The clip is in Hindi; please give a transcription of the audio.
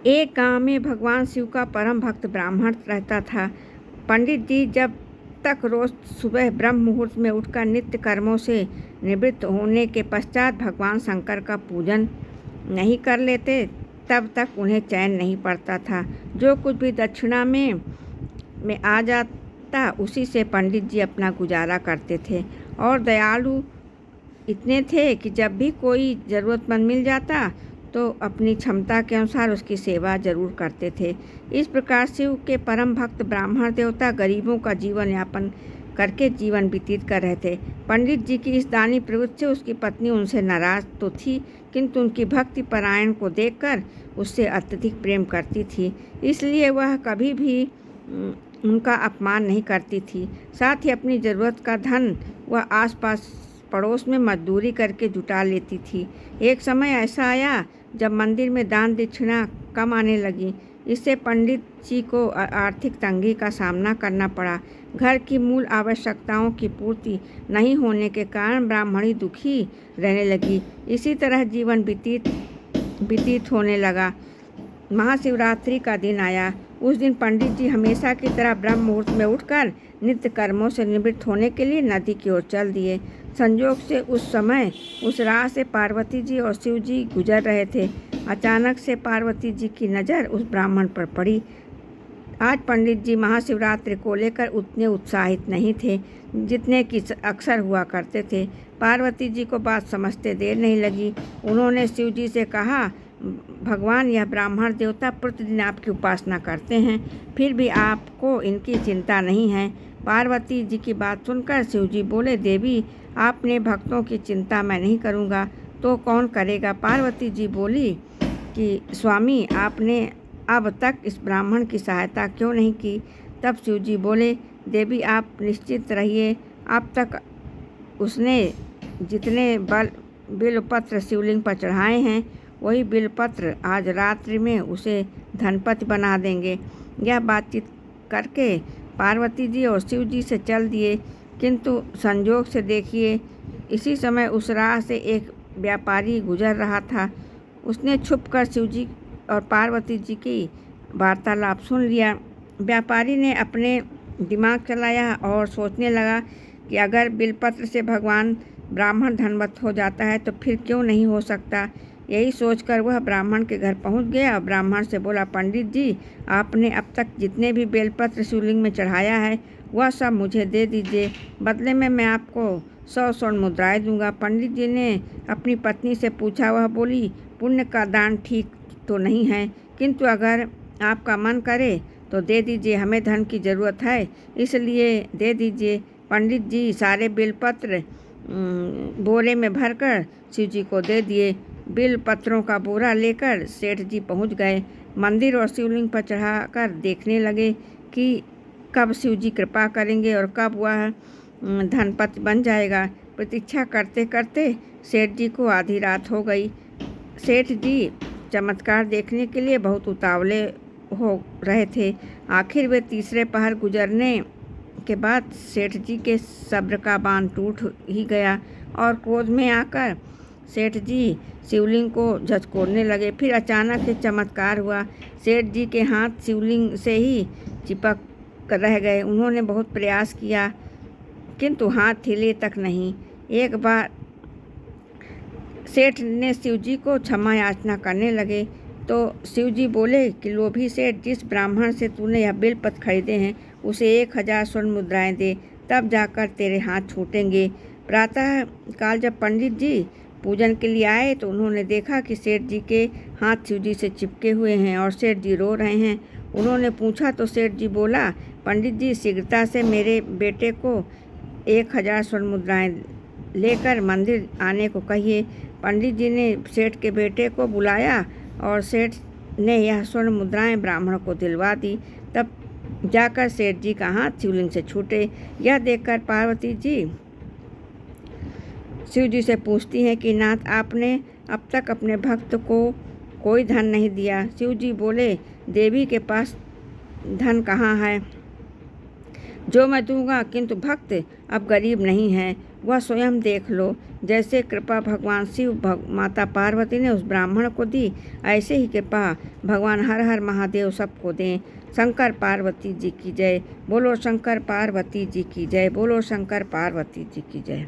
एक गांव में भगवान शिव का परम भक्त ब्राह्मण रहता था। पंडित जी जब तक रोज सुबह ब्रह्म मुहूर्त में उठकर नित्य कर्मों से निवृत्त होने के पश्चात भगवान शंकर का पूजन नहीं कर लेते, तब तक उन्हें चैन नहीं पड़ता था। जो कुछ भी दक्षिणा में आ जाता, उसी से पंडित जी अपना गुजारा करते थे और दयालु इतने थे कि जब भी कोई ज़रूरतमंद मिल जाता तो अपनी क्षमता के अनुसार उसकी सेवा जरूर करते थे। इस प्रकार शिव के परम भक्त ब्राह्मण देवता गरीबों का जीवन यापन करके जीवन व्यतीत कर रहे थे। पंडित जी की इस दानी प्रवृत्ति से उसकी पत्नी उनसे नाराज तो थी, किंतु उनकी भक्ति परायण को देखकर उससे अत्यधिक प्रेम करती थी, इसलिए वह कभी भी उनका अपमान नहीं करती थी। साथ ही अपनी ज़रूरत का धन वह आसपास पड़ोस में मजदूरी करके जुटा लेती थी। एक समय ऐसा आया जब मंदिर में दान दक्षिणा कम आने लगी। इससे पंडित जी को आर्थिक तंगी का सामना करना पड़ा। घर की मूल आवश्यकताओं की पूर्ति नहीं होने के कारण ब्राह्मणी दुखी रहने लगी। इसी तरह जीवन व्यतीत होने लगा। महाशिवरात्रि का दिन आया। उस दिन पंडित जी हमेशा की तरह ब्रह्म मुहूर्त में उठकर नित्य कर्मों से निवृत्त होने के लिए नदी की ओर चल दिए। संयोग से उस समय उस राह से पार्वती जी और शिव जी गुजर रहे थे। अचानक से पार्वती जी की नज़र उस ब्राह्मण पर पड़ी। आज पंडित जी महाशिवरात्रि को लेकर उतने उत्साहित नहीं थे जितने कि अक्सर हुआ करते थे। पार्वती जी को बात समझते देर नहीं लगी। उन्होंने शिव जी से कहा, भगवान, यह ब्राह्मण देवता प्रतिदिन आपकी उपासना करते हैं, फिर भी आपको इनकी चिंता नहीं है। पार्वती जी की बात सुनकर शिव जी बोले, देवी, आपने भक्तों की चिंता मैं नहीं करूँगा तो कौन करेगा। पार्वती जी बोली कि स्वामी, आपने अब तक इस ब्राह्मण की सहायता क्यों नहीं की। तब शिव जी बोले, देवी, आप निश्चित रहिए, अब तक उसने जितने बिलपत्र शिवलिंग पर चढ़ाए हैं, वही बिलपत्र आज रात्रि में उसे धनपति बना देंगे। यह बातचीत करके पार्वती जी और शिव जी से चल दिए। किंतु संजोग से देखिए, इसी समय उस राह से एक व्यापारी गुजर रहा था। उसने छुपकर शिव जी और पार्वती जी की वार्तालाप सुन लिया। व्यापारी ने अपने दिमाग चलाया और सोचने लगा कि अगर बिलपत्र से भगवान ब्राह्मण धनवत हो जाता है तो फिर क्यों नहीं हो सकता। यही सोचकर वह ब्राह्मण के घर पहुंच गया और ब्राह्मण से बोला, पंडित जी, आपने अब तक जितने भी बेलपत्र शिवलिंग में चढ़ाया है वह सब मुझे दे दीजिए, बदले में मैं आपको 100 स्वर्ण मुद्राएं दूंगा। पंडित जी ने अपनी पत्नी से पूछा। वह बोली, पुण्य का दान ठीक तो नहीं है, किंतु अगर आपका मन करे तो दे दीजिए, हमें धन की ज़रूरत है, इसलिए दे दीजिए। पंडित जी सारे बेलपत्र बोरे में भरकर शिव जी को दे दिए। बिल पत्रों का बोरा लेकर सेठ जी पहुंच गए। मंदिर और शिवलिंग पर चढ़ाकर देखने लगे कि कब शिव जी कृपा करेंगे और कब वह धनपति बन जाएगा। प्रतीक्षा करते करते सेठ जी को आधी रात हो गई। सेठ जी चमत्कार देखने के लिए बहुत उतावले हो रहे थे। आखिर वे तीसरे पहर गुजरने के बाद सेठ जी के सब्र का बांध टूट ही गया और क्रोध में आकर सेठ जी शिवलिंग को झचकोड़ने लगे। फिर अचानक एक चमत्कार हुआ। सेठ जी के हाथ शिवलिंग से ही चिपक कर रह गए। उन्होंने बहुत प्रयास किया किंतु हाथ हिले तक नहीं। एक बार सेठ ने शिव जी को क्षमा याचना करने लगे तो शिव जी बोले कि लोभी सेठ, जिस ब्राह्मण से तूने यह बेलपत्र खरीदे हैं उसे 1000 स्वर्ण मुद्राएं दे, तब जाकर तेरे हाथ छूटेंगे। प्रातः काल जब पंडित जी पूजन के लिए आए तो उन्होंने देखा कि सेठ जी के हाथ शिव जी से चिपके हुए हैं और सेठ जी रो रहे हैं। उन्होंने पूछा तो सेठ जी बोला, पंडित जी, शीघ्रता से मेरे बेटे को 1000 स्वर्ण मुद्राएं लेकर मंदिर आने को कहिए। पंडित जी ने सेठ के बेटे को बुलाया और सेठ ने यह स्वर्ण मुद्राएं ब्राह्मण को दिलवा दी। तब जाकर सेठ जी का हाथ शिवलिंग से छूटे। यह देखकर पार्वती जी शिव जी से पूछती हैं कि नाथ, आपने अब तक अपने भक्त को कोई धन नहीं दिया। शिव जी बोले, देवी के पास धन कहाँ है। जो मैं दूंगा, किंतु भक्त अब गरीब नहीं है, वह स्वयं देख लो। जैसे कृपा भगवान शिव माता पार्वती ने उस ब्राह्मण को दी, ऐसे ही कृपा भगवान हर हर महादेव सबको दें। शंकर पार्वती जी की जय। बोलो शंकर पार्वती जी की जय। बोलो शंकर पार्वती जी की जय।